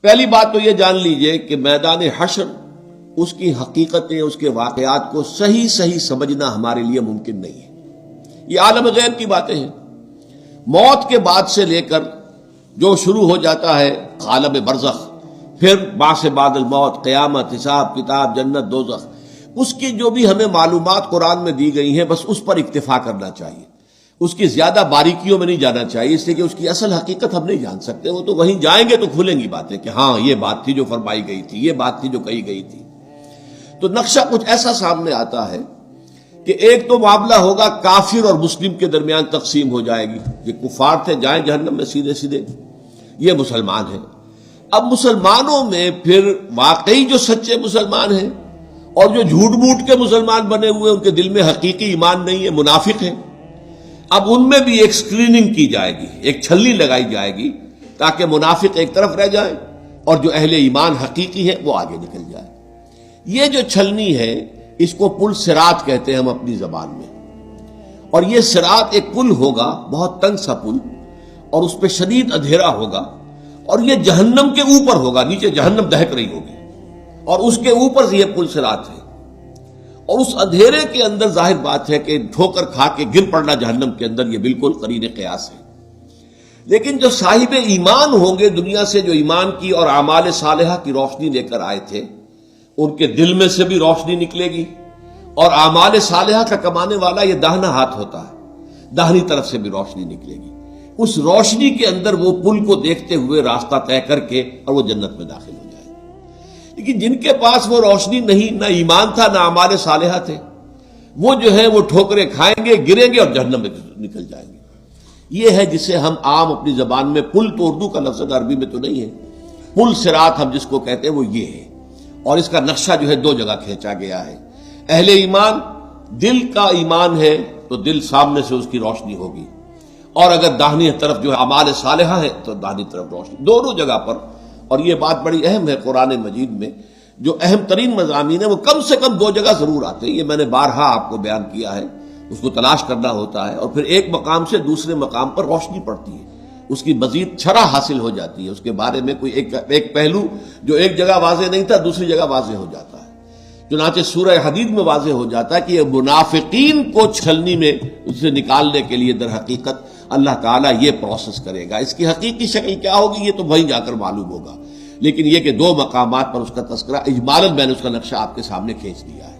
پہلی بات تو یہ جان لیجئے کہ میدان حشر، اس کی حقیقتیں، اس کے واقعات کو صحیح سمجھنا ہمارے لیے ممکن نہیں ہے۔ یہ عالم غیب کی باتیں ہیں۔ موت کے بعد سے لے کر جو شروع ہو جاتا ہے عالم برزخ، پھر بعث بعد الموت، قیامت، حساب کتاب، جنت دوزخ، اس کی جو بھی ہمیں معلومات قرآن میں دی گئی ہیں بس اس پر اکتفا کرنا چاہیے، اس کی زیادہ باریکیوں میں نہیں جانا چاہیے، اس لیے کہ اس کی اصل حقیقت ہم نہیں جان سکتے۔ وہ تو وہیں جائیں گے تو کھلیں گی باتیں کہ ہاں یہ بات تھی جو فرمائی گئی تھی، یہ بات تھی جو کہی گئی تھی۔ تو نقشہ کچھ ایسا سامنے آتا ہے کہ ایک تو معاملہ ہوگا کافر اور مسلم کے درمیان تقسیم ہو جائے گی، یہ کفار تھے جائیں جہنم میں سیدھے، یہ مسلمان ہیں۔ اب مسلمانوں میں پھر واقعی جو سچے مسلمان ہیں اور جو جھوٹ موٹ کے مسلمان بنے ہوئے، ان کے دل میں حقیقی ایمان نہیں ہے، منافق ہیں، اب ان میں بھی ایک سکریننگ کی جائے گی، ایک چھلنی لگائی جائے گی تاکہ منافق ایک طرف رہ جائیں اور جو اہل ایمان حقیقی ہے وہ آگے نکل جائے۔ یہ جو چھلنی ہے اس کو پل صراط کہتے ہیں ہم اپنی زبان میں، اور یہ صراط ایک پل ہوگا، بہت تنگ سا پل، اور اس پہ شدید اندھیرا ہوگا، اور یہ جہنم کے اوپر ہوگا، نیچے جہنم دہک رہی ہوگی اور اس کے اوپر سے یہ پل صراط ہے، اور اس اندھیرے کے اندر ظاہر بات ہے کہ ٹھوکر کھا کے گر پڑنا جہنم کے اندر، یہ بالکل قرین قیاس ہے۔ لیکن جو صاحب ایمان ہوں گے، دنیا سے جو ایمان کی اور اعمال صالحہ کی روشنی لے کر آئے تھے، ان کے دل میں سے بھی روشنی نکلے گی، اور اعمال صالحہ کا کمانے والا یہ داہنا ہاتھ ہوتا ہے، داہنی طرف سے بھی روشنی نکلے گی۔ اس روشنی کے اندر وہ پل کو دیکھتے ہوئے راستہ طے کر کے اور وہ جنت میں داخل ہو جائے گا۔ لیکن جن کے پاس وہ روشنی نہیں، نہ ایمان تھا نہ اعمال صالحہ تھے، وہ جو ہے وہ ٹھوکریں کھائیں گے، گریں گے اور جہنم میں نکل جائیں گے۔ یہ ہے جسے ہم عام اپنی زبان میں پل، تو اردو کا لفظ عربی میں تو نہیں ہے، پل صراط ہم جس کو کہتے ہیں وہ یہ ہے، اور اس کا نقشہ جو ہے دو جگہ کھینچا گیا ہے۔ اہل ایمان، دل کا ایمان ہے تو دل سامنے سے اس کی روشنی ہوگی، اور اگر داہنی طرف جو ہے اعمال صالحہ ہے تو داہنی طرف روشنی، دونوں جگہ پر۔ اور یہ بات بڑی اہم ہے، قرآن مجید میں جو اہم ترین مضامین ہیں وہ کم سے کم دو جگہ ضرور آتے ہیں، یہ میں نے بارہا آپ کو بیان کیا ہے، اس کو تلاش کرنا ہوتا ہے، اور پھر ایک مقام سے دوسرے مقام پر روشنی پڑتی ہے، اس کی مزید چھرا حاصل ہو جاتی ہے، اس کے بارے میں کوئی ایک پہلو جو ایک جگہ واضح نہیں تھا دوسری جگہ واضح ہو جاتا ہے۔ چنانچہ سورہ حدید میں واضح ہو جاتا ہے کہ یہ منافقین کو چھلنی میں اسے نکالنے کے لیے در حقیقت اللہ تعالیٰ یہ پروسیس کرے گا۔ اس کی حقیقی شکل کیا ہوگی یہ تو وہیں جا کر معلوم ہوگا، لیکن یہ کہ دو مقامات پر اس کا تذکرہ اجمالاً میں نے اس کا نقشہ آپ کے سامنے کھینچ دیا ہے۔